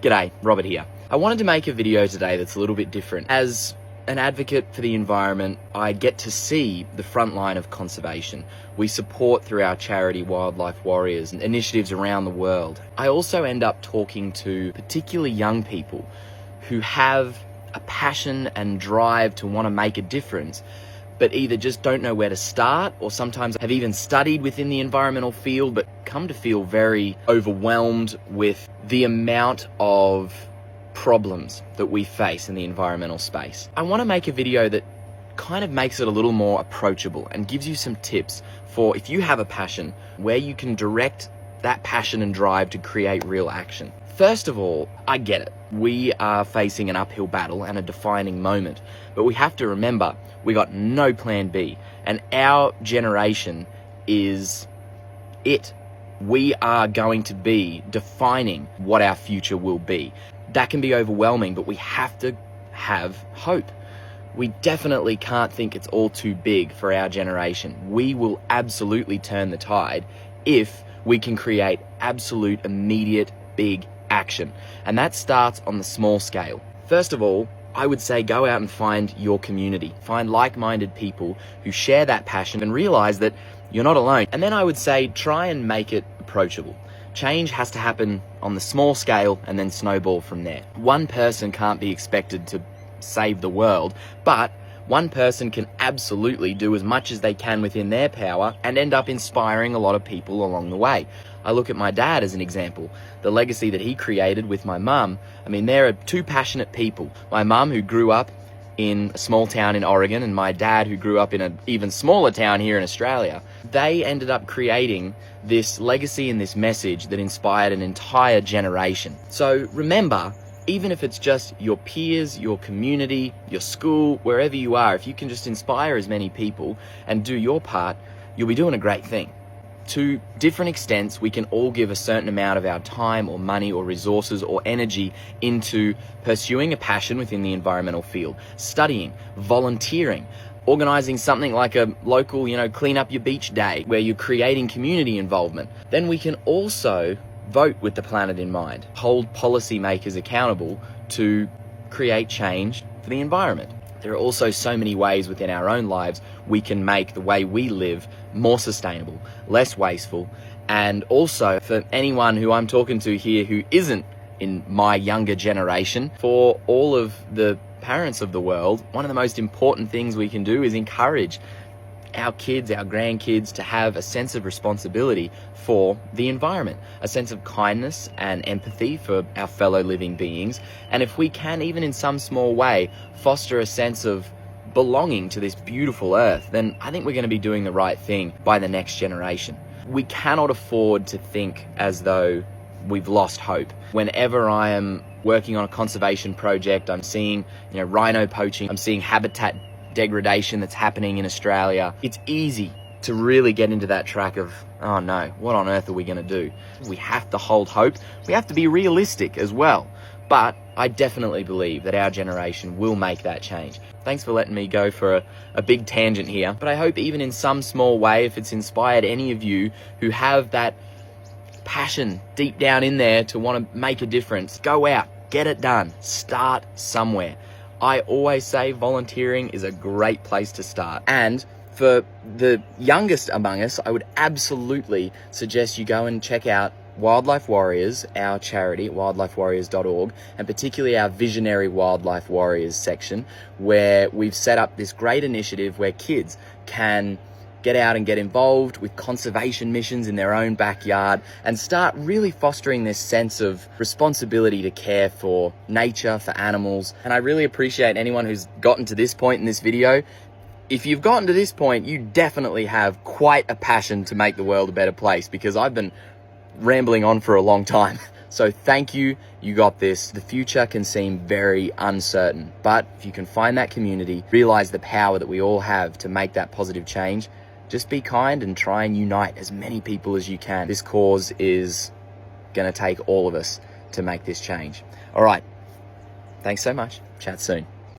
G'day, Robert here. I wanted to make a video today that's a little bit different. As an advocate for the environment, I get to see the front line of conservation. We support through our charity Wildlife Warriors and initiatives around the world. I also end up talking to particularly young people who have a passion and drive to want to make a difference, but either just don't know where to start, or sometimes have even studied within the environmental field, but come to feel very overwhelmed with the amount of problems that we face in the environmental space. I want to make a video that kind of makes it a little more approachable and gives you some tips for if you have a passion, where you can direct that passion and drive to create real action. First of all, I get it. We are facing an uphill battle and a defining moment, but we have to remember we got no plan B, and our generation is it. We are going to be defining what our future will be. That can be overwhelming, but we have to have hope. We definitely can't think it's all too big for our generation. We will absolutely turn the tide if we can create absolute, immediate, big action. And that starts on the small scale. First of all, I would say go out and find your community. Find like-minded people who share that passion and realize that you're not alone. And then I would say try and make it approachable. Change has to happen on the small scale and then snowball from there. One person can't be expected to save the world, but one person can absolutely do as much as they can within their power and end up inspiring a lot of people along the way. I look at my dad as an example. The legacy that he created with my mum, I mean, there are two passionate people. My mum, who grew up in a small town in Oregon, and my dad, who grew up in an even smaller town here in Australia. They ended up creating this legacy and this message that inspired an entire generation. So remember, even if it's just your peers, your community, your school, wherever you are, if you can just inspire as many people and do your part, you'll be doing a great thing. To different extents, we can all give a certain amount of our time or money or resources or energy into pursuing a passion within the environmental field, studying, volunteering, organizing something like a local, clean up your beach day where you're creating community involvement. Then we can also vote with the planet in mind, hold policymakers accountable to create change for the environment. There are also so many ways within our own lives we can make the way we live more sustainable, less wasteful, and also for anyone who I'm talking to here who isn't in my younger generation, for all of the parents of the world, one of the most important things we can do is encourage our kids, our grandkids to have a sense of responsibility for the environment, a sense of kindness and empathy for our fellow living beings. And if we can, even in some small way, foster a sense of belonging to this beautiful earth, then I think we're going to be doing the right thing by the next generation. We cannot afford to think as though we've lost hope. Whenever I am working on a conservation project, I'm seeing, rhino poaching, I'm seeing habitat degradation that's happening in Australia. It's easy to really get into that track of, oh no, what on earth are we going to do? We have to hold hope. We have to be realistic as well. But I definitely believe that our generation will make that change. Thanks for letting me go for a big tangent here. But I hope even in some small way, if it's inspired any of you who have that passion deep down in there to want to make a difference, go out, get it done, start somewhere. I always say volunteering is a great place to start. And for the youngest among us, I would absolutely suggest you go and check out Wildlife Warriors, our charity, wildlifewarriors.org, and particularly our Visionary Wildlife Warriors section, where we've set up this great initiative where kids can get out and get involved with conservation missions in their own backyard and start really fostering this sense of responsibility to care for nature, for animals. And I really appreciate anyone who's gotten to this point in this video. If you've gotten to this point, you definitely have quite a passion to make the world a better place, because I've been rambling on for a long time. So thank you, you got this. The future can seem very uncertain, but if you can find that community, realize the power that we all have to make that positive change, just be kind and try and unite as many people as you can. This cause is going to take all of us to make this change. All right. Thanks so much. Chat soon.